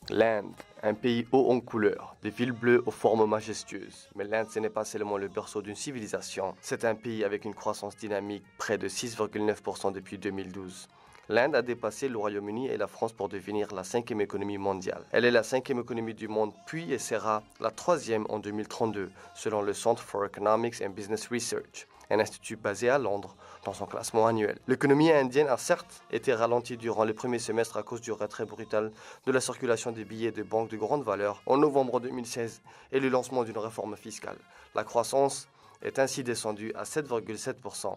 L'Inde, un pays haut en couleurs, des villes bleues aux formes majestueuses. Mais l'Inde, ce n'est pas seulement le berceau d'une civilisation, c'est un pays avec une croissance dynamique près de 6,9% depuis 2012. L'Inde a dépassé le Royaume-Uni et la France pour devenir la 5e économie mondiale. Elle est la 5e économie du monde, puis elle sera la 3e en 2032, selon le Centre for Economics and Business Research, un institut basé à Londres, dans son classement annuel. L'économie indienne a certes été ralentie durant le premier semestre à cause du retrait brutal de la circulation des billets de banque de grande valeur en novembre 2016 et le lancement d'une réforme fiscale. La croissance est ainsi descendue à 7,7%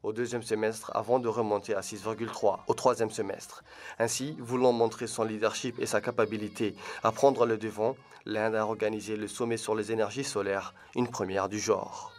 au deuxième semestre avant de remonter à 6,3% au troisième semestre. Ainsi, voulant montrer son leadership et sa capacité à prendre le devant, l'Inde a organisé le sommet sur les énergies solaires, une première du genre.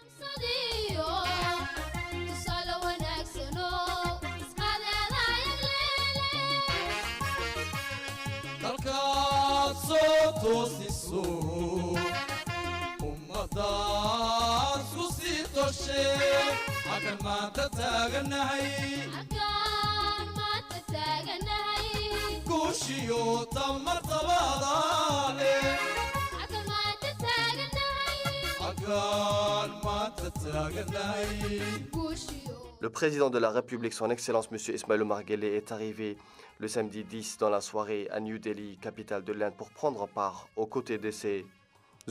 Le président de la République, son Excellence M. Ismail Omar Guelleh, est arrivé le samedi 10 dans la soirée à New Delhi, capitale de l'Inde, pour prendre part aux côtés de ses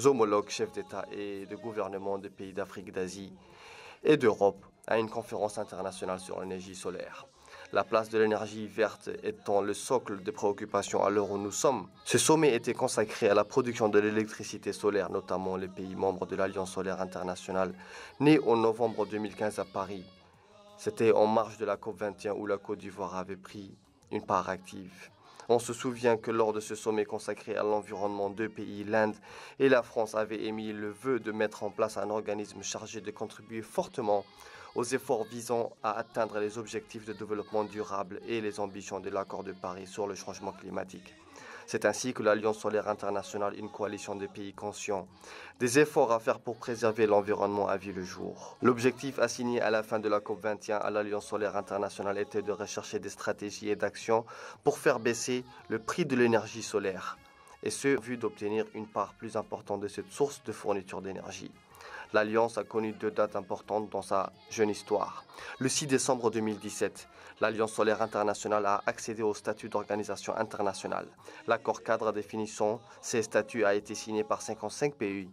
homologues chefs d'État et de gouvernement des pays d'Afrique, d'Asie et d'Europe à une conférence internationale sur l'énergie solaire. La place de l'énergie verte étant le socle de préoccupation à l'heure où nous sommes. Ce sommet était consacré à la production de l'électricité solaire, notamment les pays membres de l'Alliance solaire internationale, née en novembre 2015 à Paris. C'était en marge de la COP21 où la Côte d'Ivoire avait pris une part active. On se souvient que lors de ce sommet consacré à l'environnement, deux pays, l'Inde et la France, avaient émis le vœu de mettre en place un organisme chargé de contribuer fortement aux efforts visant à atteindre les objectifs de développement durable et les ambitions de l'accord de Paris sur le changement climatique. C'est ainsi que l'Alliance solaire internationale, une coalition de pays conscients des efforts à faire pour préserver l'environnement, a vu le jour. L'objectif assigné à la fin de la COP21 à l'Alliance solaire internationale était de rechercher des stratégies et d'actions pour faire baisser le prix de l'énergie solaire, et ce, en vue d'obtenir une part plus importante de cette source de fourniture d'énergie. L'Alliance a connu deux dates importantes dans sa jeune histoire. Le 6 décembre 2017, l'Alliance solaire internationale a accédé au statut d'organisation internationale. L'accord cadre définissant ces statuts a été signé par 55 pays,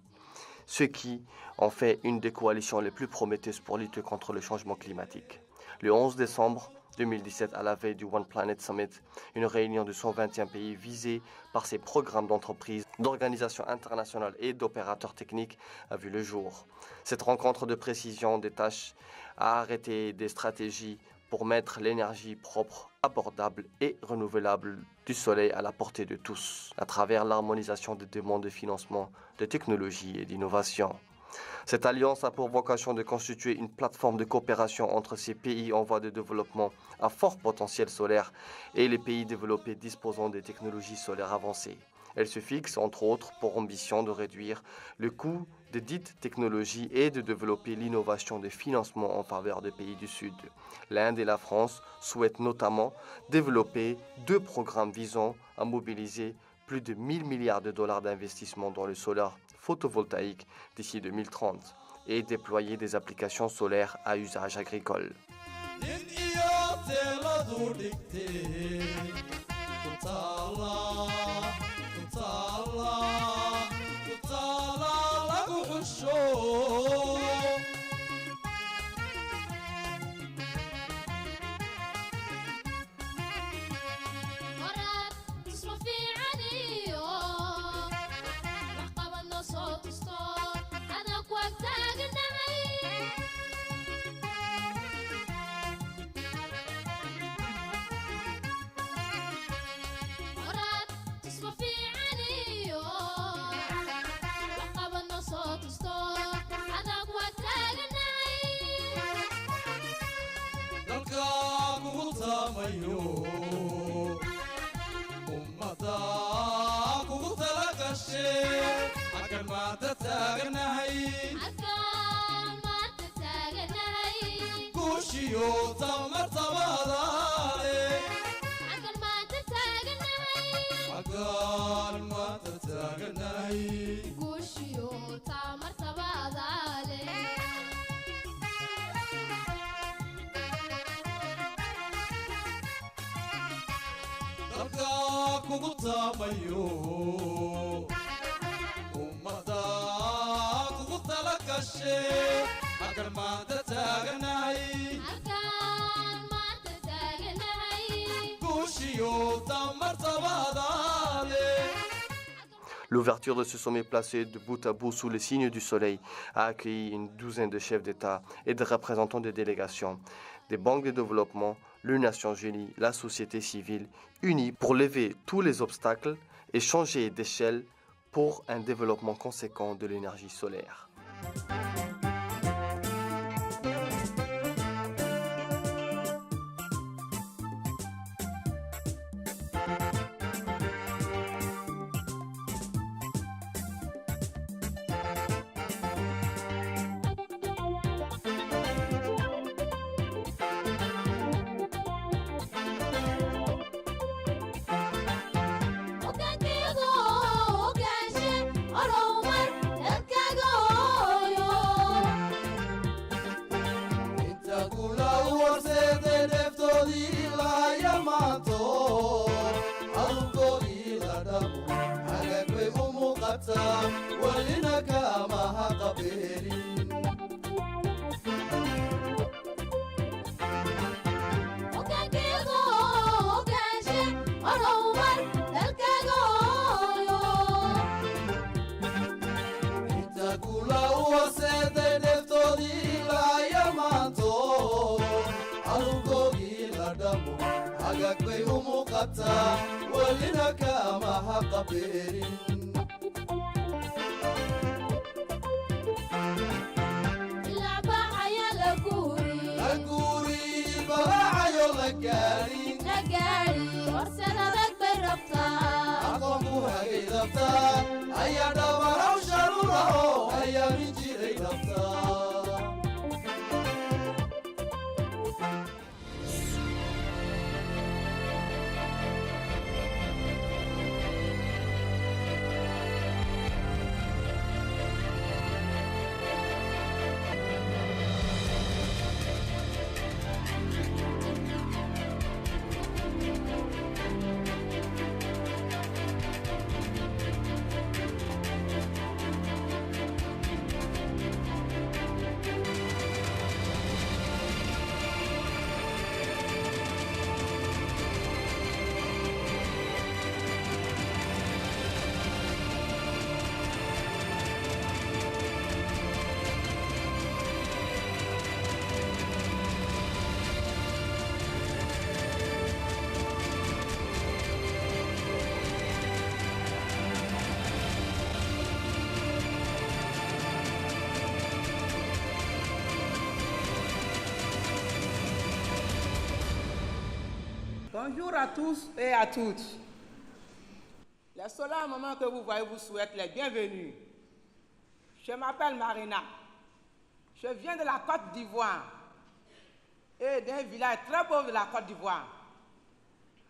ce qui en fait une des coalitions les plus prometteuses pour lutter contre le changement climatique. Le 11 décembre 2017, à la veille du One Planet Summit, une réunion de 121 pays visés par ces programmes d'entreprises, d'organisations internationales et d'opérateurs techniques a vu le jour. Cette rencontre de précision des tâches a arrêté des stratégies pour mettre l'énergie propre, abordable et renouvelable du soleil à la portée de tous, à travers l'harmonisation des demandes de financement, de technologie et d'innovation. Cette alliance a pour vocation de constituer une plateforme de coopération entre ces pays en voie de développement à fort potentiel solaire et les pays développés disposant des technologies solaires avancées. Elle se fixe, entre autres, pour ambition de réduire le coût de dites technologies et de développer l'innovation de financement en faveur des pays du Sud. L'Inde et la France souhaitent notamment développer deux programmes visant à mobiliser plus de 1 000 milliards de dollars d'investissement dans le solaire photovoltaïque d'ici 2030 et déployer des applications solaires à usage agricole. Kushio tamartabadale L'ouverture de ce sommet placé de bout à bout sous le signe du soleil a accueilli une douzaine de chefs d'État et de représentants des délégations, des banques de développement, les Nations Unies, la société civile, unis pour lever tous les obstacles et changer d'échelle pour un développement conséquent de l'énergie solaire. Bonjour à tous et à toutes. Les solaires mamans que vous voyez vous souhaitent les bienvenus. Je m'appelle Marina. Je viens de la Côte d'Ivoire et d'un village très pauvre de la Côte d'Ivoire.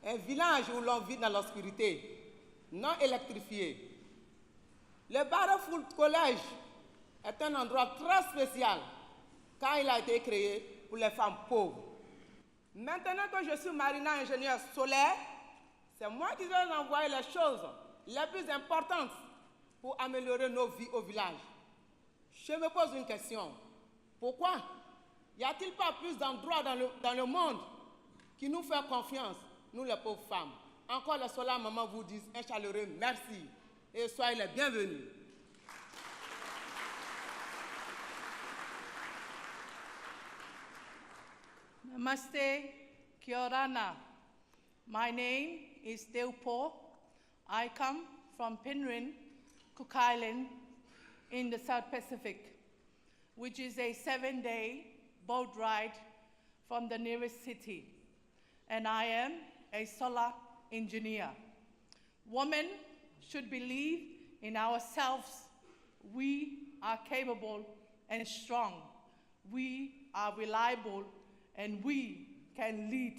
Un village où l'on vit dans l'obscurité, non électrifié. Le Barrefoot College est un endroit très spécial car il a été créé pour les femmes pauvres. Maintenant que je suis Marina, ingénieur solaire, c'est moi qui vais envoyer les choses les plus importantes pour améliorer nos vies au village. Je me pose une question. Pourquoi y a-t-il pas plus d'endroits dans le monde qui nous fait confiance, nous les pauvres femmes? Encore les solaires mamans vous disent un chaleureux merci et soyez les bienvenus. Namaste, Kia orana. My name is Deupo. I come from Penrhyn, Cook Island, in the South Pacific, which is a 7-day boat ride from the nearest city. And I am a solar engineer. Women should believe in ourselves. We are capable and strong. We are reliable and we can lead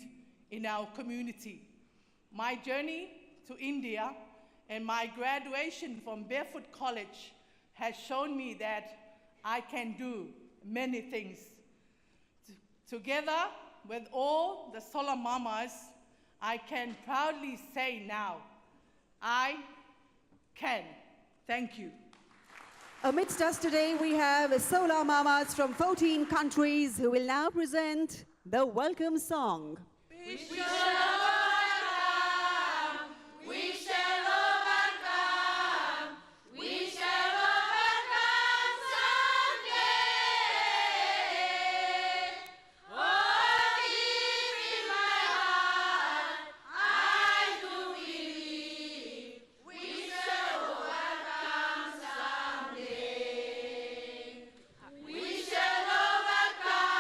in our community. My journey to India and my graduation from Barefoot College has shown me that I can do many things. Together with all the solar mamas, I can proudly say now, I can. Thank you. Amidst us today, we have Solar Mamas from 14 countries who will now present the welcome song. We shall overcome. We shall overcome. We shall overcome someday. Oh, deep in my heart, I do believe we shall overcome someday. We shall overcome.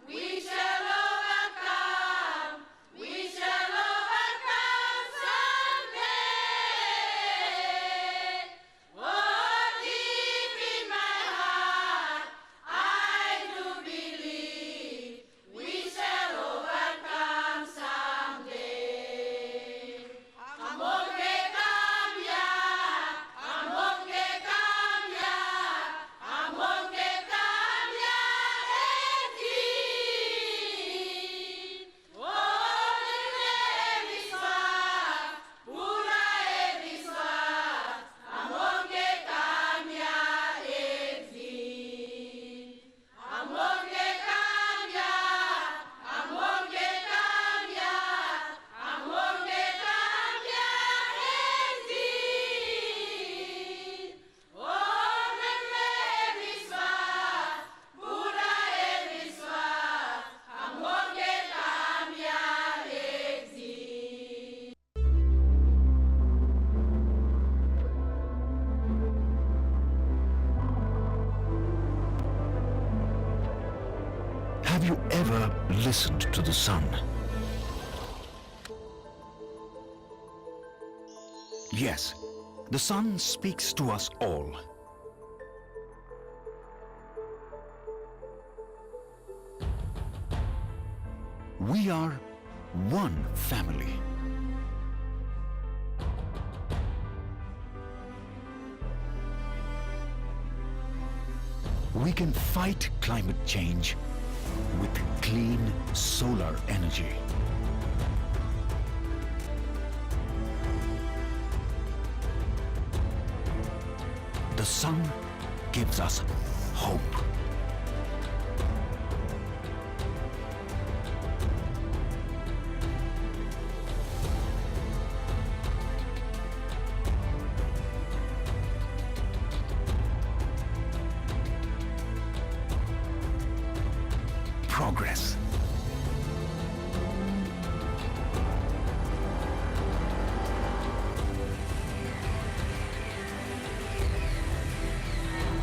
We shall overcome. We shall overcome someday. Oh, deep in my heart, I do believe we shall overcome someday. Amor que cambia, amor que cambia, amor que cambia en ti. Oh, libre visual, pura visual, amor que cambia en ti. Amor que cambia, amor que cambia, amor que cambia en ti. Oh, libre visual, pura visual, amor que cambia en ti. Have you ever listened to the sun? Yes, the sun speaks to us all. We are one family. We can fight climate change with clean solar energy. The sun gives us hope. Progress.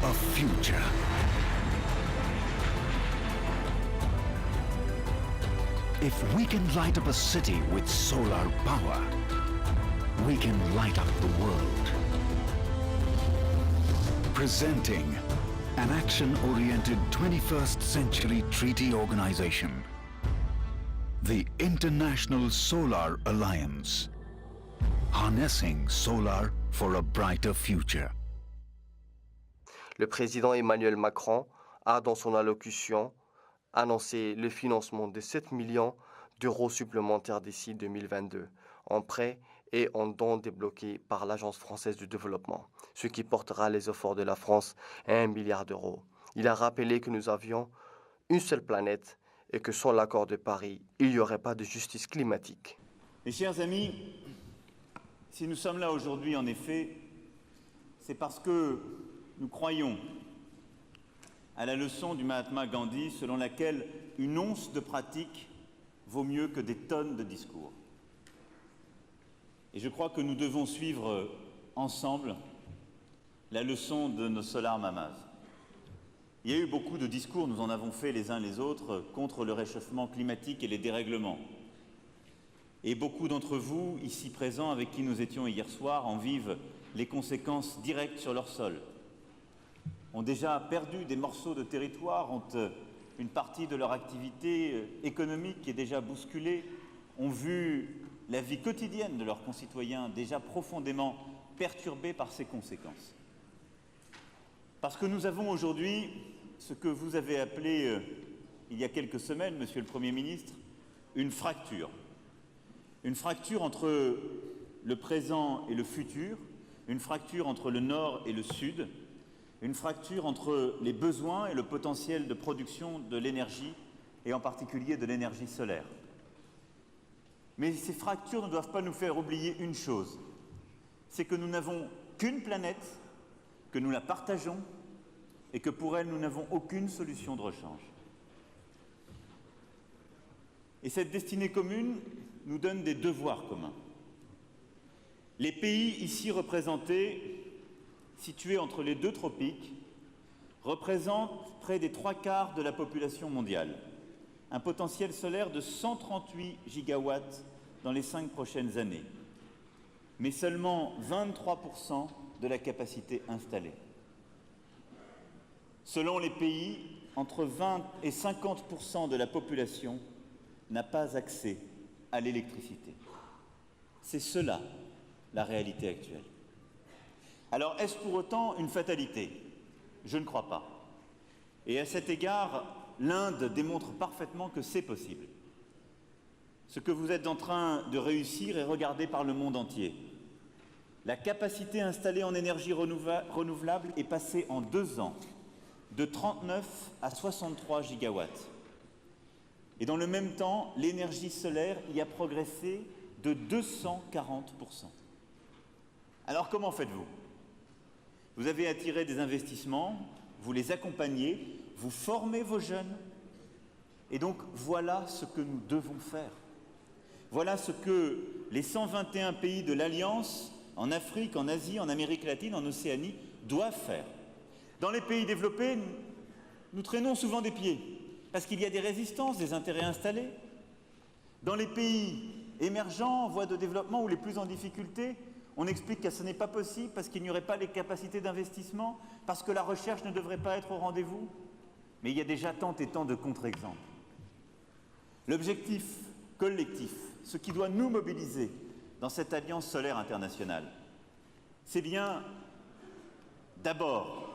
A future. If we can light up a city with solar power, we can light up the world. Presenting an action-oriented 21st century treaty organization, the International Solar Alliance, harnessing solar for a brighter future. Le président Emmanuel Macron a, dans son allocution, annoncé le financement de 7 millions d'euros supplémentaires d'ici 2022 en prêts et en dons débloqués par l'Agence française du développement, ce qui portera les efforts de la France à 1 milliard d'euros. Il a rappelé que nous avions une seule planète et que sans l'accord de Paris, il n'y aurait pas de justice climatique. Mes chers amis, si nous sommes là aujourd'hui, en effet, c'est parce que nous croyons à la leçon du Mahatma Gandhi selon laquelle une once de pratique vaut mieux que des tonnes de discours. Et je crois que nous devons suivre ensemble la leçon de nos Solar Mamas. Il y a eu beaucoup de discours, nous en avons fait les uns les autres, contre le réchauffement climatique et les dérèglements. Et beaucoup d'entre vous, ici présents, avec qui nous étions hier soir, en vivent les conséquences directes sur leur sol. Ont déjà perdu des morceaux de territoire, ont une partie de leur activité économique qui est déjà bousculée, ont vu la vie quotidienne de leurs concitoyens déjà profondément perturbée par ces conséquences. Parce que nous avons aujourd'hui ce que vous avez appelé il y a quelques semaines, Monsieur le Premier ministre, une fracture. Une fracture entre le présent et le futur, une fracture entre le nord et le sud, une fracture entre les besoins et le potentiel de production de l'énergie, et en particulier de l'énergie solaire. Mais ces fractures ne doivent pas nous faire oublier une chose, c'est que nous n'avons qu'une planète, que nous la partageons, et que pour elle, nous n'avons aucune solution de rechange. Et cette destinée commune nous donne des devoirs communs. Les pays ici représentés, situés entre les deux tropiques, représentent près des 3/4 de la population mondiale, un potentiel solaire de 138 gigawatts dans les 5 prochaines années, mais seulement 23% de la capacité installée. Selon les pays, entre 20 et 50% de la population n'a pas accès à l'électricité. C'est cela, la réalité actuelle. Alors, est-ce pour autant une fatalité? Je ne crois pas. Et à cet égard, l'Inde démontre parfaitement que c'est possible. Ce que vous êtes en train de réussir est regardé par le monde entier. La capacité installée en énergie renouvelable est passée en 2 ans de 39 à 63 gigawatts. Et dans le même temps, l'énergie solaire y a progressé de 240%. Alors comment faites-vous? Vous avez attiré des investissements, vous les accompagnez, vous formez vos jeunes. Et donc voilà ce que nous devons faire. Voilà ce que les 121 pays de l'Alliance, en Afrique, en Asie, en Amérique latine, en Océanie, doivent faire. Dans les pays développés, nous traînons souvent des pieds, parce qu'il y a des résistances, des intérêts installés. Dans les pays émergents, en voie de développement ou les plus en difficulté, on explique que ce n'est pas possible parce qu'il n'y aurait pas les capacités d'investissement, parce que la recherche ne devrait pas être au rendez-vous. Mais il y a déjà tant et tant de contre-exemples. L'objectif collectif, ce qui doit nous mobiliser dans cette alliance solaire internationale, c'est bien d'abord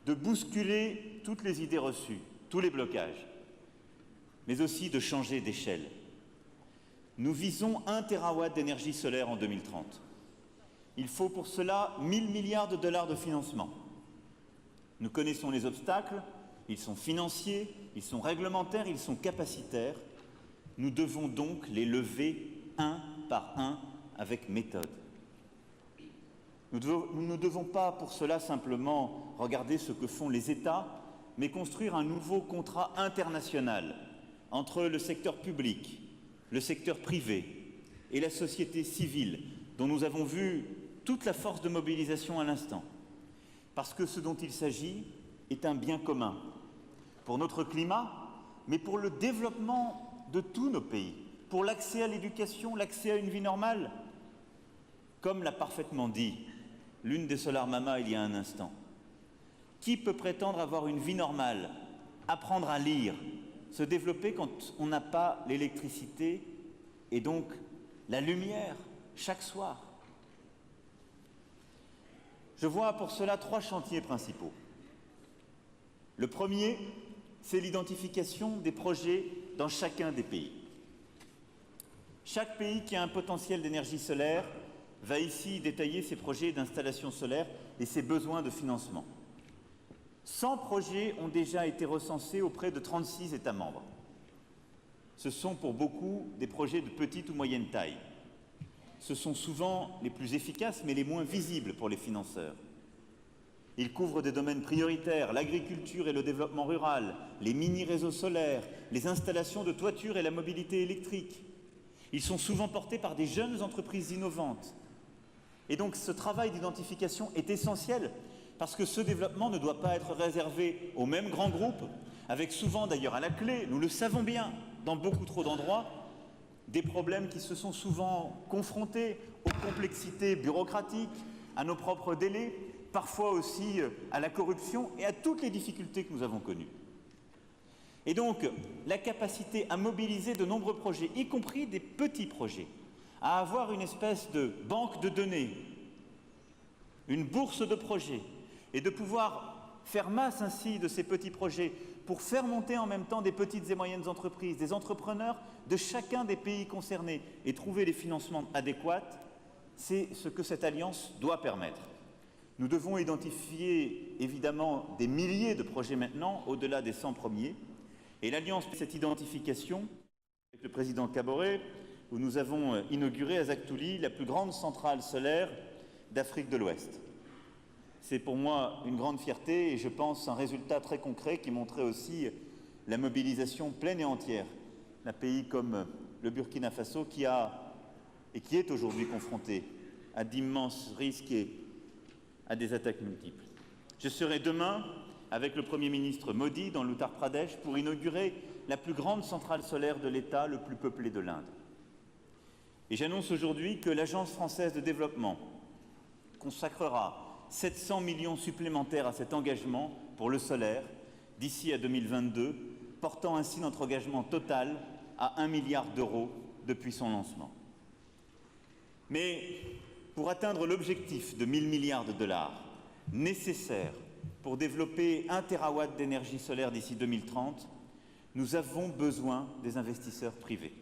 de bousculer toutes les idées reçues, tous les blocages, mais aussi de changer d'échelle. Nous visons 1 terawatt d'énergie solaire en 2030. Il faut pour cela 1 000 milliards de dollars de financement. Nous connaissons les obstacles, ils sont financiers, ils sont réglementaires, ils sont capacitaires. Nous devons donc les lever un par un avec méthode. Nous ne devons pas pour cela simplement regarder ce que font les États, mais construire un nouveau contrat international entre le secteur public, le secteur privé et la société civile, dont nous avons vu toute la force de mobilisation à l'instant. Parce que ce dont il s'agit est un bien commun, pour notre climat, mais pour le développement de tous nos pays, pour l'accès à l'éducation, l'accès à une vie normale. Comme l'a parfaitement dit l'une des Solar Mamas il y a un instant, qui peut prétendre avoir une vie normale, apprendre à lire, se développer quand on n'a pas l'électricité et donc la lumière chaque soir? Je vois pour cela 3 chantiers principaux. Le premier, c'est l'identification des projets dans chacun des pays. Chaque pays qui a un potentiel d'énergie solaire va ici détailler ses projets d'installation solaire et ses besoins de financement. 100 projets ont déjà été recensés auprès de 36 États membres. Ce sont pour beaucoup des projets de petite ou moyenne taille. Ce sont souvent les plus efficaces mais les moins visibles pour les financeurs. Ils couvrent des domaines prioritaires, l'agriculture et le développement rural, les mini-réseaux solaires, les installations de toiture et la mobilité électrique. Ils sont souvent portés par des jeunes entreprises innovantes. Et donc ce travail d'identification est essentiel parce que ce développement ne doit pas être réservé aux mêmes grands groupes, avec souvent d'ailleurs à la clé, nous le savons bien, dans beaucoup trop d'endroits, des problèmes qui se sont souvent confrontés aux complexités bureaucratiques, à nos propres délais, parfois aussi à la corruption et à toutes les difficultés que nous avons connues. Et donc, la capacité à mobiliser de nombreux projets, y compris des petits projets, à avoir une espèce de banque de données, une bourse de projets, et de pouvoir faire masse ainsi de ces petits projets pour faire monter en même temps des petites et moyennes entreprises, des entrepreneurs de chacun des pays concernés et trouver les financements adéquats, c'est ce que cette alliance doit permettre. Nous devons identifier évidemment des milliers de projets maintenant, au-delà des 100 premiers, et l'alliance fait cette identification avec le président Kaboré, où nous avons inauguré à Zagtouli la plus grande centrale solaire d'Afrique de l'Ouest. C'est pour moi une grande fierté et je pense un résultat très concret qui montrait aussi la mobilisation pleine et entière d'un pays comme le Burkina Faso qui est aujourd'hui confronté à d'immenses risques et à des attaques multiples. Je serai demain avec le Premier ministre Modi dans l'Uttar Pradesh pour inaugurer la plus grande centrale solaire de l'État le plus peuplé de l'Inde. Et j'annonce aujourd'hui que l'Agence française de développement consacrera 700 millions supplémentaires à cet engagement pour le solaire d'ici à 2022, portant ainsi notre engagement total à 1 milliard d'euros depuis son lancement. Mais pour atteindre l'objectif de 1 000 milliards de dollars nécessaire pour développer 1 terawatt d'énergie solaire d'ici 2030, nous avons besoin des investisseurs privés.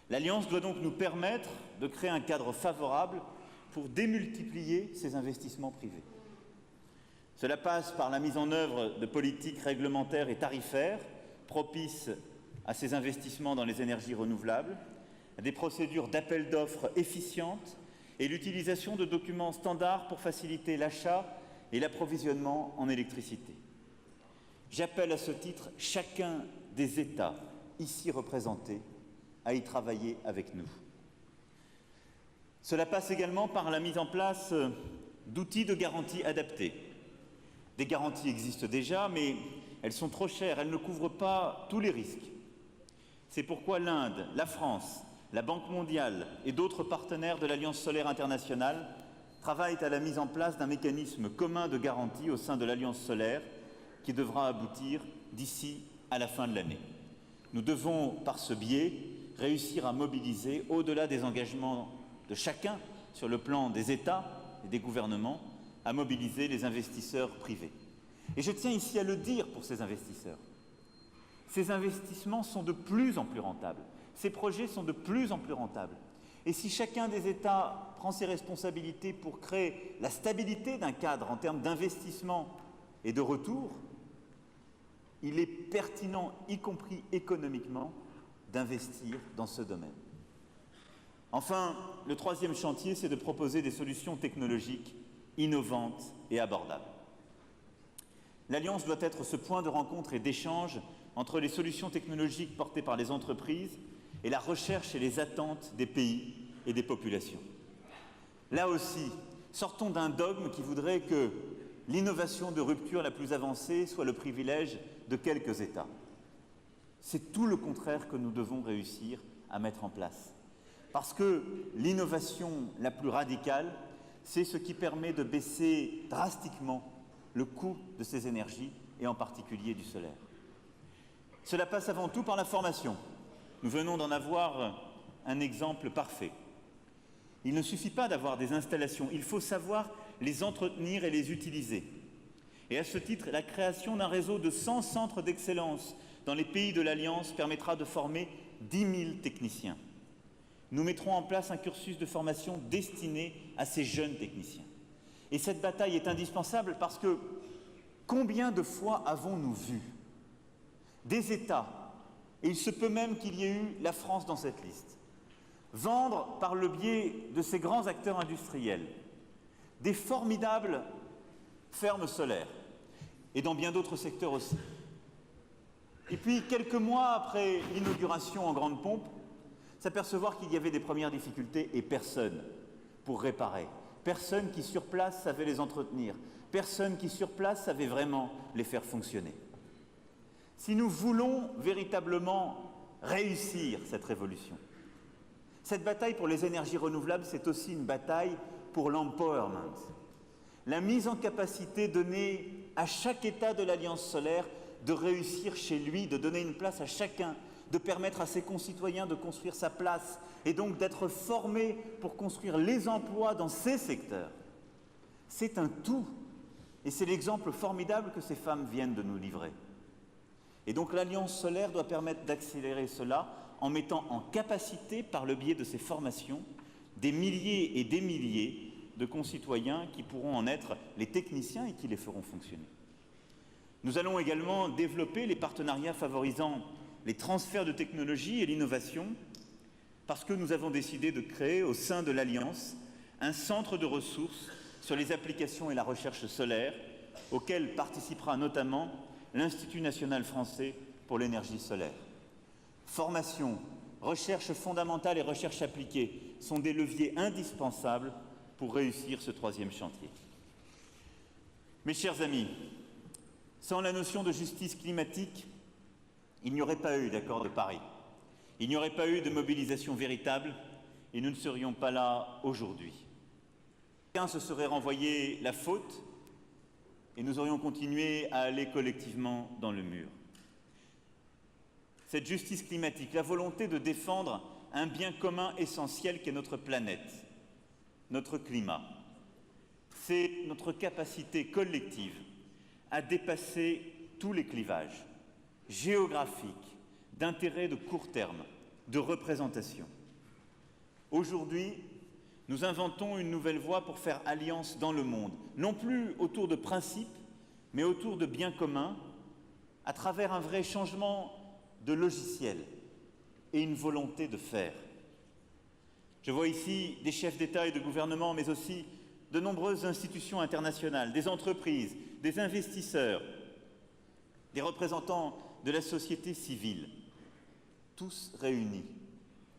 L'Alliance doit donc nous permettre de créer un cadre favorable pour démultiplier ces investissements privés. Cela passe par la mise en œuvre de politiques réglementaires et tarifaires propices à ces investissements dans les énergies renouvelables, des procédures d'appel d'offres efficientes et l'utilisation de documents standards pour faciliter l'achat et l'approvisionnement en électricité. J'appelle à ce titre chacun des États ici représentés à y travailler avec nous. Cela passe également par la mise en place d'outils de garantie adaptés. Des garanties existent déjà, mais elles sont trop chères, elles ne couvrent pas tous les risques. C'est pourquoi l'Inde, la France, la Banque mondiale et d'autres partenaires de l'Alliance solaire internationale travaillent à la mise en place d'un mécanisme commun de garantie au sein de l'Alliance solaire qui devra aboutir d'ici à la fin de l'année. Nous devons, par ce biais, réussir à mobiliser, au-delà des engagements de chacun sur le plan des États et des gouvernements, à mobiliser les investisseurs privés. Et je tiens ici à le dire pour ces investisseurs. Ces investissements sont de plus en plus rentables. Ces projets sont de plus en plus rentables. Et si chacun des États prend ses responsabilités pour créer la stabilité d'un cadre en termes d'investissement et de retour, il est pertinent, y compris économiquement, d'investir dans ce domaine. Enfin, le troisième chantier, c'est de proposer des solutions technologiques innovantes et abordables. L'Alliance doit être ce point de rencontre et d'échange entre les solutions technologiques portées par les entreprises et la recherche et les attentes des pays et des populations. Là aussi, sortons d'un dogme qui voudrait que l'innovation de rupture la plus avancée soit le privilège de quelques États. C'est tout le contraire que nous devons réussir à mettre en place. Parce que l'innovation la plus radicale, c'est ce qui permet de baisser drastiquement le coût de ces énergies, et en particulier du solaire. Cela passe avant tout par la formation. Nous venons d'en avoir un exemple parfait. Il ne suffit pas d'avoir des installations, il faut savoir les entretenir et les utiliser. Et à ce titre, la création d'un réseau de 100 centres d'excellence dans les pays de l'Alliance permettra de former 10 000 techniciens. Nous mettrons en place un cursus de formation destiné à ces jeunes techniciens. Et cette bataille est indispensable parce que combien de fois avons-nous vu des États, et il se peut même qu'il y ait eu la France dans cette liste, vendre par le biais de ces grands acteurs industriels des formidables fermes solaires, et dans bien d'autres secteurs aussi. Et puis, quelques mois après l'inauguration en grande pompe, s'apercevoir qu'il y avait des premières difficultés et personne pour réparer. Personne qui sur place savait les entretenir. Personne qui sur place savait vraiment les faire fonctionner. Si nous voulons véritablement réussir cette révolution, cette bataille pour les énergies renouvelables, c'est aussi une bataille pour l'empowerment. La mise en capacité donnée à chaque État de l'Alliance solaire de réussir chez lui, de donner une place à chacun, de permettre à ses concitoyens de construire sa place et donc d'être formés pour construire les emplois dans ces secteurs. C'est un tout. Et c'est l'exemple formidable que ces femmes viennent de nous livrer. Et donc l'Alliance solaire doit permettre d'accélérer cela en mettant en capacité, par le biais de ces formations, des milliers et des milliers de concitoyens qui pourront en être les techniciens et qui les feront fonctionner. Nous allons également développer les partenariats favorisant les transferts de technologie et l'innovation, parce que nous avons décidé de créer au sein de l'Alliance un centre de ressources sur les applications et la recherche solaire, auquel participera notamment l'Institut national français pour l'énergie solaire. Formation, recherche fondamentale et recherche appliquée sont des leviers indispensables pour réussir ce troisième chantier. Mes chers amis, sans la notion de justice climatique, il n'y aurait pas eu d'accord de Paris. Il n'y aurait pas eu de mobilisation véritable et nous ne serions pas là aujourd'hui. Chacun se serait renvoyé la faute et nous aurions continué à aller collectivement dans le mur. Cette justice climatique, la volonté de défendre un bien commun essentiel qu'est notre planète, notre climat, c'est notre capacité collective à dépasser tous les clivages géographiques, d'intérêt de court terme, de représentation. Aujourd'hui, nous inventons une nouvelle voie pour faire alliance dans le monde, non plus autour de principes, mais autour de biens communs, à travers un vrai changement de logiciel et une volonté de faire. Je vois ici des chefs d'État et de gouvernement, mais aussi de nombreuses institutions internationales, des entreprises, des investisseurs, des représentants de la société civile, tous réunis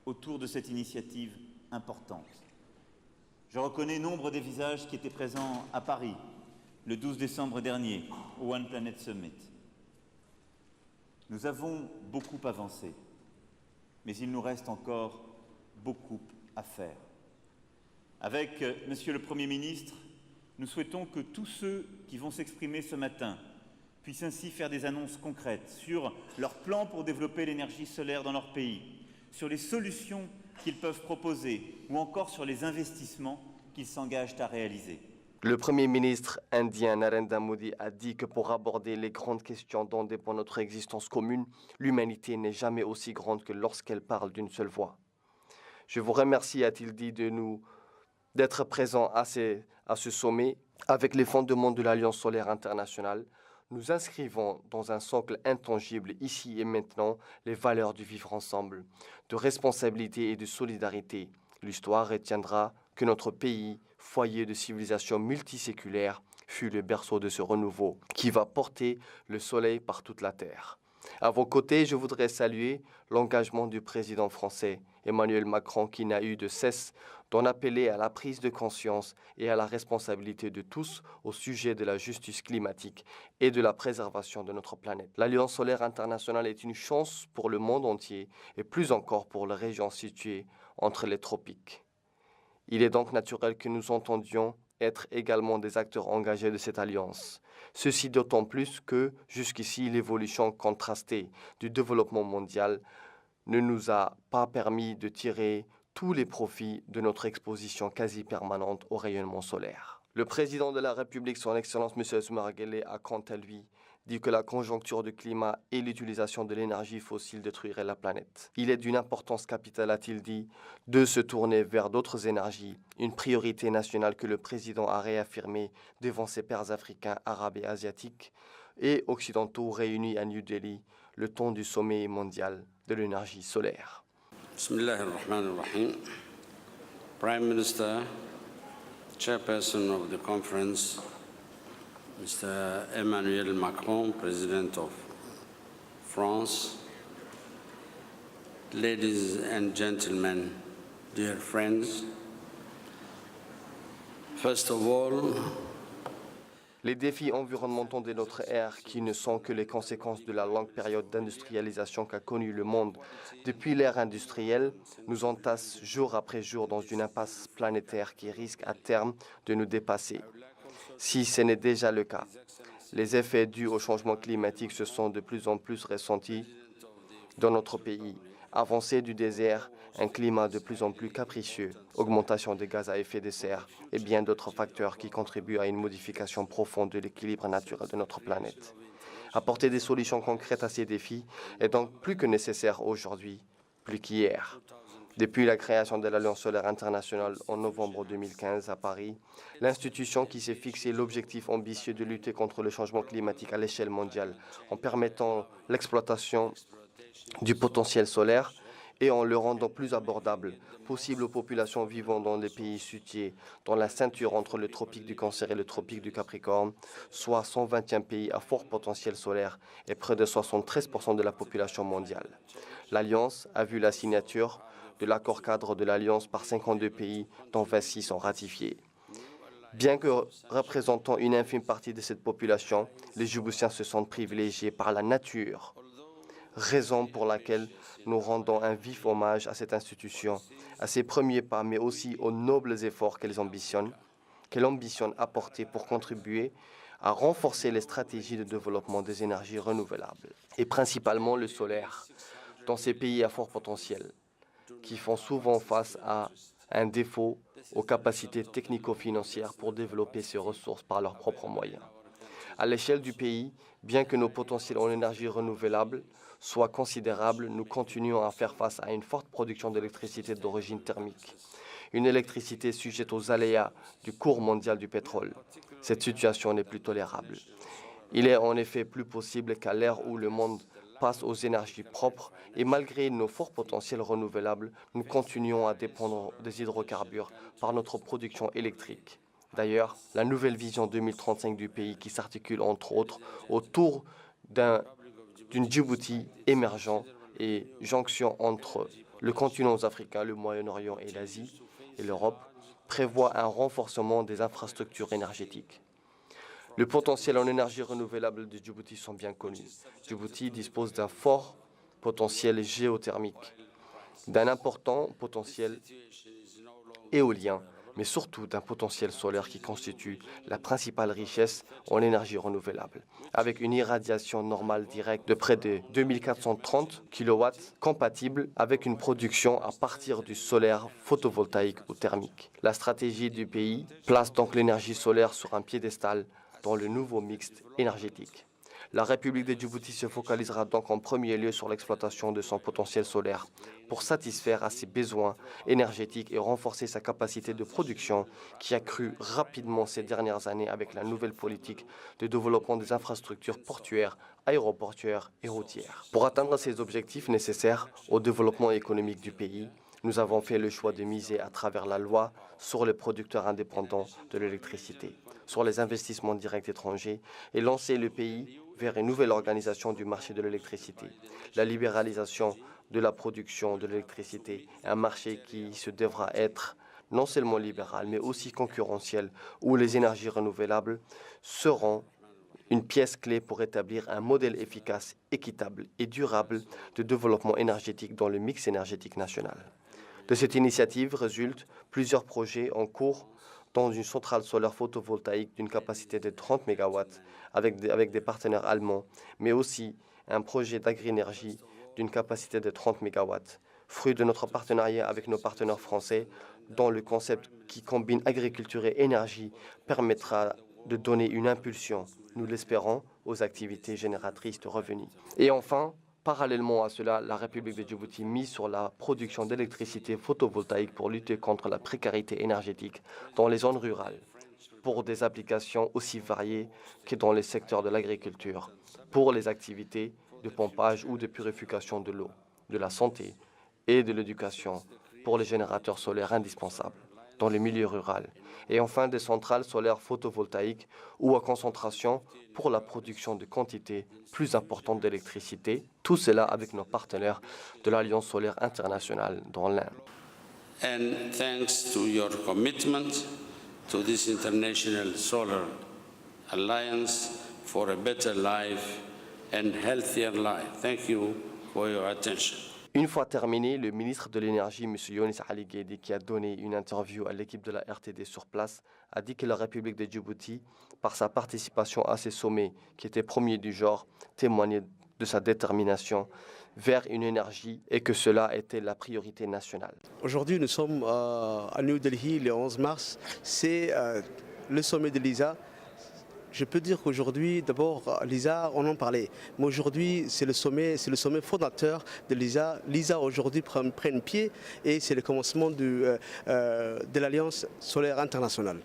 autour de cette initiative importante. Je reconnais nombre des visages qui étaient présents à Paris le 12 décembre dernier au One Planet Summit. Nous avons beaucoup avancé, mais il nous reste encore beaucoup à faire. Avec Monsieur le Premier ministre, nous souhaitons que tous ceux qui vont s'exprimer ce matin puissent ainsi faire des annonces concrètes sur leur plan pour développer l'énergie solaire dans leur pays, sur les solutions qu'ils peuvent proposer ou encore sur les investissements qu'ils s'engagent à réaliser. Le Premier ministre indien Narendra Modi a dit que pour aborder les grandes questions dont dépend notre existence commune, l'humanité n'est jamais aussi grande que lorsqu'elle parle d'une seule voix. Je vous remercie, a-t-il dit, d'être présent à ce sommet. Avec les fondements de l'Alliance solaire internationale, nous inscrivons dans un socle intangible, ici et maintenant, les valeurs du vivre ensemble, de responsabilité et de solidarité. L'histoire retiendra que notre pays, foyer de civilisation multiséculaire, fut le berceau de ce renouveau qui va porter le soleil par toute la terre. À vos côtés, je voudrais saluer l'engagement du président français Emmanuel Macron qui n'a eu de cesse d'en appeler à la prise de conscience et à la responsabilité de tous au sujet de la justice climatique et de la préservation de notre planète. L'Alliance solaire internationale est une chance pour le monde entier et plus encore pour les régions situées entre les tropiques. Il est donc naturel que nous entendions être également des acteurs engagés de cette alliance. Ceci d'autant plus que, jusqu'ici, l'évolution contrastée du développement mondial ne nous a pas permis de tirer tous les profits de notre exposition quasi permanente au rayonnement solaire. Le président de la République, son Excellence M. Ismaël Marguerite, a quant à lui dit que la conjoncture du climat et l'utilisation de l'énergie fossile détruiraient la planète. Il est d'une importance capitale, a-t-il dit, de se tourner vers d'autres énergies, une priorité nationale que le président a réaffirmée devant ses pairs africains, arabes et asiatiques et occidentaux réunis à New Delhi le temps du sommet mondial de l'énergie solaire. Bismillahirrahmanirrahim. Prime Minister, Chairperson of the conference, Mr. Emmanuel Macron, President of France, ladies and gentlemen, dear friends, first of all, les défis environnementaux de notre ère, qui ne sont que les conséquences de la longue période d'industrialisation qu'a connue le monde depuis l'ère industrielle, nous entassent jour après jour dans une impasse planétaire qui risque à terme de nous dépasser. Si ce n'est déjà le cas, les effets dus au changement climatique se sont de plus en plus ressentis dans notre pays. Avancée du désert, un climat de plus en plus capricieux, augmentation des gaz à effet de serre et bien d'autres facteurs qui contribuent à une modification profonde de l'équilibre naturel de notre planète. Apporter des solutions concrètes à ces défis est donc plus que nécessaire aujourd'hui, plus qu'hier. Depuis la création de l'Alliance solaire internationale en novembre 2015 à Paris, l'institution qui s'est fixé l'objectif ambitieux de lutter contre le changement climatique à l'échelle mondiale en permettant l'exploitation du potentiel solaire et en le rendant plus abordable, possible aux populations vivant dans les pays situés dans la ceinture entre le tropique du Cancer et le tropique du Capricorne, soit 121 pays à fort potentiel solaire et près de 73% de la population mondiale. L'Alliance a vu la signature de l'accord cadre de l'Alliance par 52 pays, dont 26 sont ratifiés. Bien que représentant une infime partie de cette population, les Djiboutiens se sentent privilégiés par la nature, raison pour laquelle nous rendons un vif hommage à cette institution, à ses premiers pas, mais aussi aux nobles efforts qu'elle ambitionne apporter pour contribuer à renforcer les stratégies de développement des énergies renouvelables, et principalement le solaire, dans ces pays à fort potentiel, qui font souvent face à un défaut aux capacités technico-financières pour développer ces ressources par leurs propres moyens. À l'échelle du pays, bien que nos potentiels en énergie renouvelable soient considérables, nous continuons à faire face à une forte production d'électricité d'origine thermique. Une électricité sujette aux aléas du cours mondial du pétrole. Cette situation n'est plus tolérable. Il est en effet plus possible qu'à l'ère où le monde passe aux énergies propres et malgré nos forts potentiels renouvelables, nous continuons à dépendre des hydrocarbures par notre production électrique. D'ailleurs, la nouvelle vision 2035 du pays qui s'articule entre autres autour d'une Djibouti émergent et jonction entre le continent africain, le Moyen-Orient et l'Asie et l'Europe, prévoit un renforcement des infrastructures énergétiques. Le potentiel en énergie renouvelable de Djibouti sont bien connus. Djibouti dispose d'un fort potentiel géothermique, d'un important potentiel éolien, mais surtout d'un potentiel solaire qui constitue la principale richesse en énergie renouvelable, avec une irradiation normale directe de près de 2430 kW, compatible avec une production à partir du solaire photovoltaïque ou thermique. La stratégie du pays place donc l'énergie solaire sur un piédestal dans le nouveau mixte énergétique. La République de Djibouti se focalisera donc en premier lieu sur l'exploitation de son potentiel solaire pour satisfaire à ses besoins énergétiques et renforcer sa capacité de production qui a cru rapidement ces dernières années avec la nouvelle politique de développement des infrastructures portuaires, aéroportuaires et routières. Pour atteindre ces objectifs nécessaires au développement économique du pays, nous avons fait le choix de miser à travers la loi sur les producteurs indépendants de l'électricité, sur les investissements directs étrangers et lancer le pays vers une nouvelle organisation du marché de l'électricité. La libéralisation de la production de l'électricité, un marché qui se devra être non seulement libéral, mais aussi concurrentiel, où les énergies renouvelables seront une pièce clé pour établir un modèle efficace, équitable et durable de développement énergétique dans le mix énergétique national. De cette initiative résultent plusieurs projets en cours, dont une centrale solaire photovoltaïque d'une capacité de 30 MW avec des partenaires allemands, mais aussi un projet d'agri-énergie d'une capacité de 30 MW, fruit de notre partenariat avec nos partenaires français, dont le concept qui combine agriculture et énergie permettra de donner une impulsion, nous l'espérons, aux activités génératrices de revenus. Et enfin, parallèlement à cela, la République de Djibouti mise sur la production d'électricité photovoltaïque pour lutter contre la précarité énergétique dans les zones rurales, pour des applications aussi variées que dans les secteurs de l'agriculture, pour les activités de pompage ou de purification de l'eau, de la santé et de l'éducation, pour les générateurs solaires indispensables dans les milieux ruraux, et enfin des centrales solaires photovoltaïques ou à concentration pour la production de quantités plus importantes d'électricité, tout cela avec nos partenaires de l'Alliance solaire internationale dans l'Inde. And thanks to your commitment to this international solar alliance for a better life and healthier life. Thank you for your attention. Une fois terminé, le ministre de l'Énergie, M. Younis Ali Guédi, qui a donné une interview à l'équipe de la RTD sur place, a dit que la République de Djibouti, par sa participation à ces sommets, qui étaient premiers du genre, témoignait de sa détermination vers une énergie et que cela était la priorité nationale. Aujourd'hui, nous sommes à New Delhi le 11 mars. C'est le sommet de l'ISA. Je peux dire qu'aujourd'hui, d'abord, l'ISA, on en parlait. Mais aujourd'hui, c'est le sommet fondateur de l'ISA. L'ISA aujourd'hui prend pied et c'est le commencement de l'Alliance solaire internationale.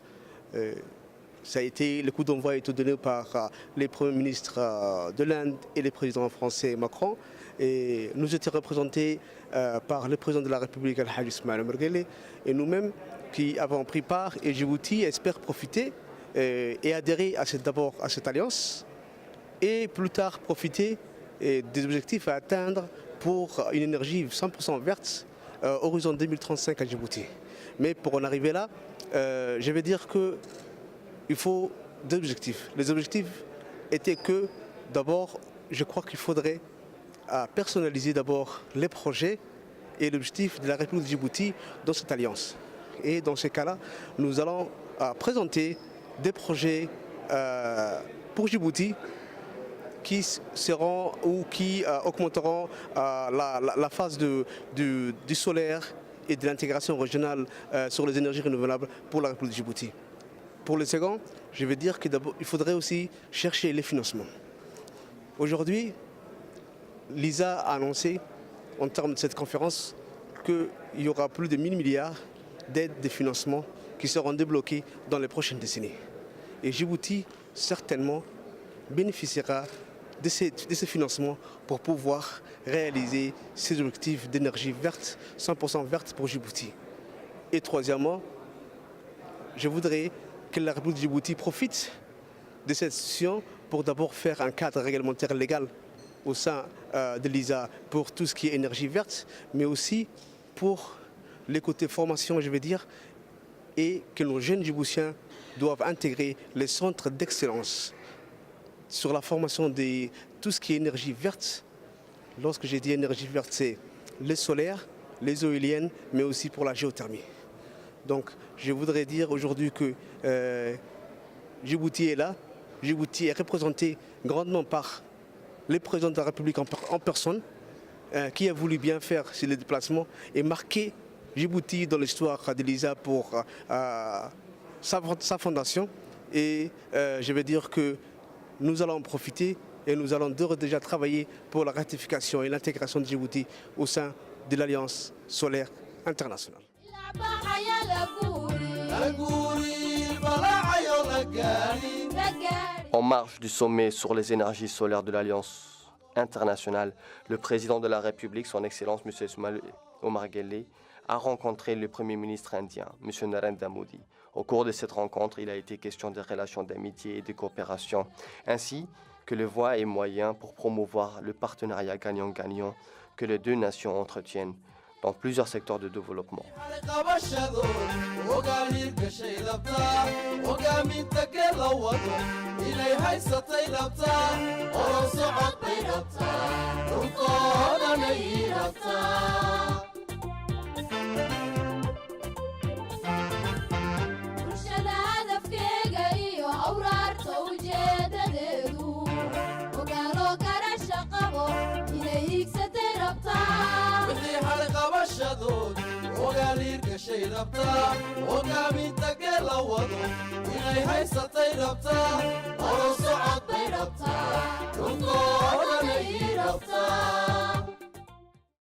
Ça a été, le coup d'envoi a été donné par les premiers ministres de l'Inde et le président français Macron. Et nous étions représentés par le président de la République, Al-Hajj Ismaël Omar Guelleh, et nous-mêmes qui avons pris part. Et Djibouti espère profiter et adhérer d'abord à cette alliance et plus tard profiter des objectifs à atteindre pour une énergie 100% verte horizon 2035 à Djibouti. Mais pour en arriver là, je vais dire qu'il faut deux objectifs. Les objectifs étaient que d'abord, je crois qu'il faudrait personnaliser d'abord les projets et l'objectif de la République de Djibouti dans cette alliance. Et dans ces cas-là, nous allons présenter des projets pour Djibouti qui seront ou qui augmenteront la phase du solaire et de l'intégration régionale sur les énergies renouvelables pour la République de Djibouti. Pour le second, je vais dire qu'il faudrait aussi chercher les financements. Aujourd'hui, l'ISA a annoncé, en termes de cette conférence, qu'il y aura plus de 1000 milliards d'aides de financement qui seront débloqués dans les prochaines décennies. Et Djibouti, certainement, bénéficiera de ces financements pour pouvoir réaliser ses objectifs d'énergie verte, 100% verte pour Djibouti. Et troisièmement, je voudrais que la République de Djibouti profite de cette session pour d'abord faire un cadre réglementaire légal au sein de l'ISA pour tout ce qui est énergie verte, mais aussi pour les côtés formation, je vais dire, et que nos jeunes Djiboutiens doivent intégrer les centres d'excellence sur la formation de tout ce qui est énergie verte. Lorsque j'ai dit énergie verte, c'est les solaires, les éoliennes, mais aussi pour la géothermie. Donc je voudrais dire aujourd'hui que Djibouti est là. Djibouti est représenté grandement par le président de la République en personne, qui a voulu bien faire sur les déplacements et marquer Djibouti dans l'histoire de l'ISA pour sa fondation. Et je vais dire que nous allons en profiter et nous allons déjà travailler pour la ratification et l'intégration de Djibouti au sein de l'Alliance solaire internationale. En marge du sommet sur les énergies solaires de l'Alliance internationale, le président de la République, son Excellence M. Ismaël Omar Guelleh, a rencontré le Premier ministre indien, M. Narendra Modi. Au cours de cette rencontre, il a été question des relations d'amitié et de coopération, ainsi que les voies et moyens pour promouvoir le partenariat gagnant-gagnant que les deux nations entretiennent dans plusieurs secteurs de développement.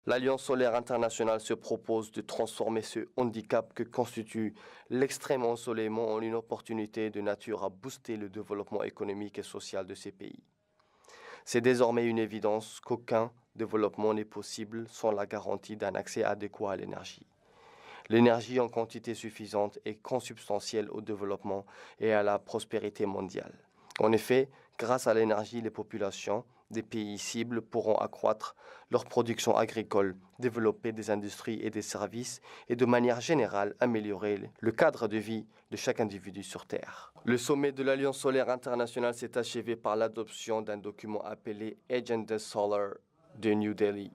L'Alliance solaire internationale se propose de transformer ce handicap que constitue l'extrême ensoleillement en une opportunité de nature à booster le développement économique et social de ces pays. C'est désormais une évidence qu'aucun développement n'est possible sans la garantie d'un accès adéquat à l'énergie. L'énergie en quantité suffisante est consubstantielle au développement et à la prospérité mondiale. En effet, grâce à l'énergie, les populations des pays cibles pourront accroître leur production agricole, développer des industries et des services et de manière générale améliorer le cadre de vie de chaque individu sur Terre. Le sommet de l'Alliance solaire internationale s'est achevé par l'adoption d'un document appelé Agenda Solar de New Delhi,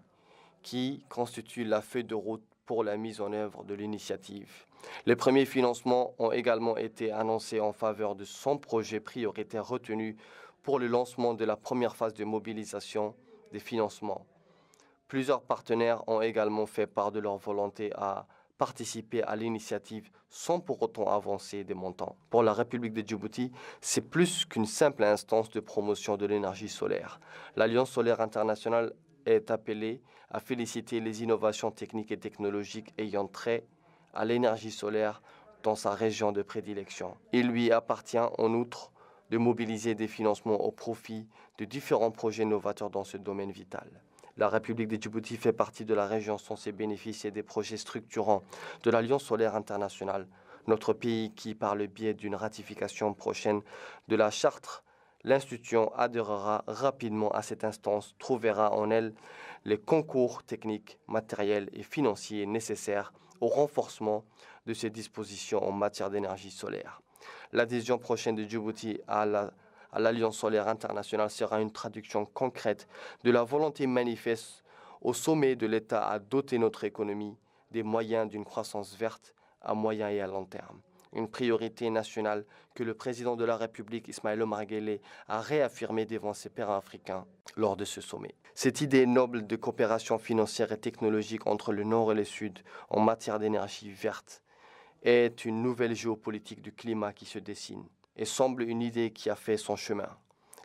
qui constitue la feuille de route pour la mise en œuvre de l'initiative. Les premiers financements ont également été annoncés en faveur de 100 projets prioritaires retenus pour le lancement de la première phase de mobilisation des financements. Plusieurs partenaires ont également fait part de leur volonté à participer à l'initiative sans pour autant avancer des montants. Pour la République de Djibouti, c'est plus qu'une simple instance de promotion de l'énergie solaire. L'Alliance solaire internationale est appelée à féliciter les innovations techniques et technologiques ayant trait à l'énergie solaire dans sa région de prédilection. Il lui appartient en outre de mobiliser des financements au profit de différents projets novateurs dans ce domaine vital. La République de Djibouti fait partie de la région censée bénéficier des projets structurants de l'Alliance solaire internationale. Notre pays qui, par le biais d'une ratification prochaine de la charte, l'institution adhérera rapidement à cette instance, trouvera en elle les concours techniques, matériels et financiers nécessaires au renforcement de ses dispositions en matière d'énergie solaire. L'adhésion prochaine de Djibouti à l'Alliance solaire internationale sera une traduction concrète de la volonté manifeste au sommet de l'État à doter notre économie des moyens d'une croissance verte à moyen et à long terme. Une priorité nationale que le président de la République, Ismaël Omar Guelleh, a réaffirmée devant ses pairs africains lors de ce sommet. Cette idée noble de coopération financière et technologique entre le Nord et le Sud en matière d'énergie verte est une nouvelle géopolitique du climat qui se dessine et semble une idée qui a fait son chemin.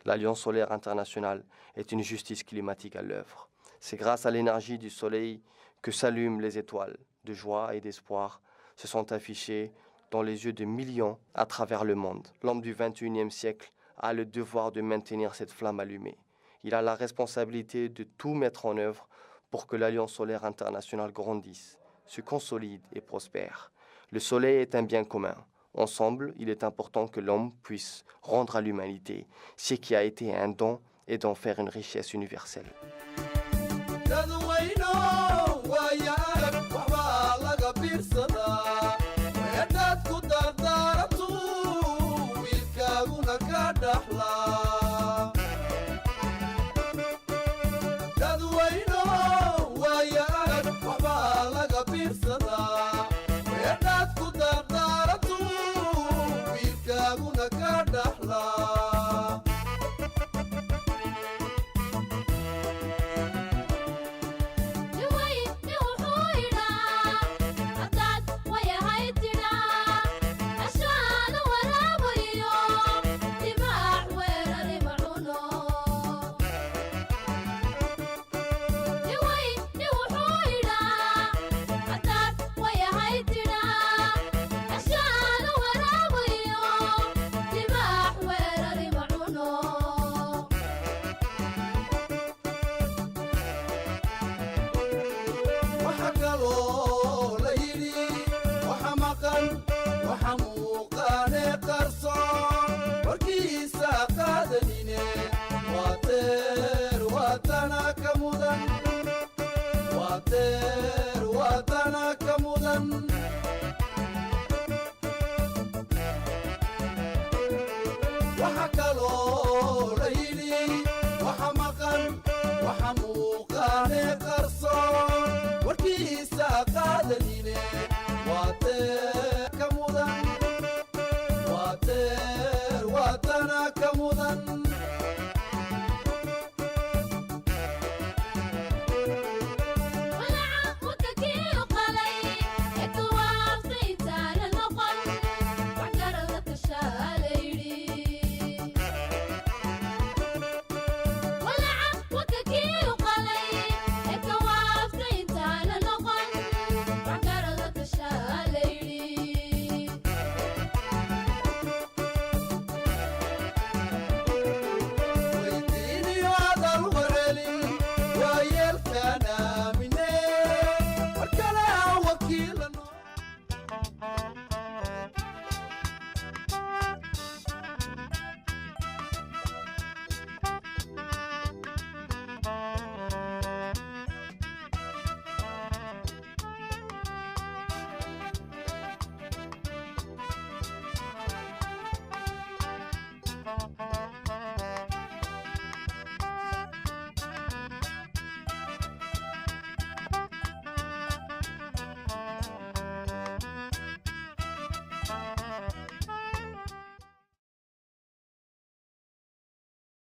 L'Alliance solaire internationale est une justice climatique à l'œuvre. C'est grâce à l'énergie du soleil que s'allument les étoiles de joie et d'espoir se sont affichées dans les yeux de millions à travers le monde. L'homme du XXIe siècle a le devoir de maintenir cette flamme allumée. Il a la responsabilité de tout mettre en œuvre pour que l'Alliance solaire internationale grandisse, se consolide et prospère. Le soleil est un bien commun. Ensemble, il est important que l'homme puisse rendre à l'humanité ce qui a été un don et d'en faire une richesse universelle. وطنك مدن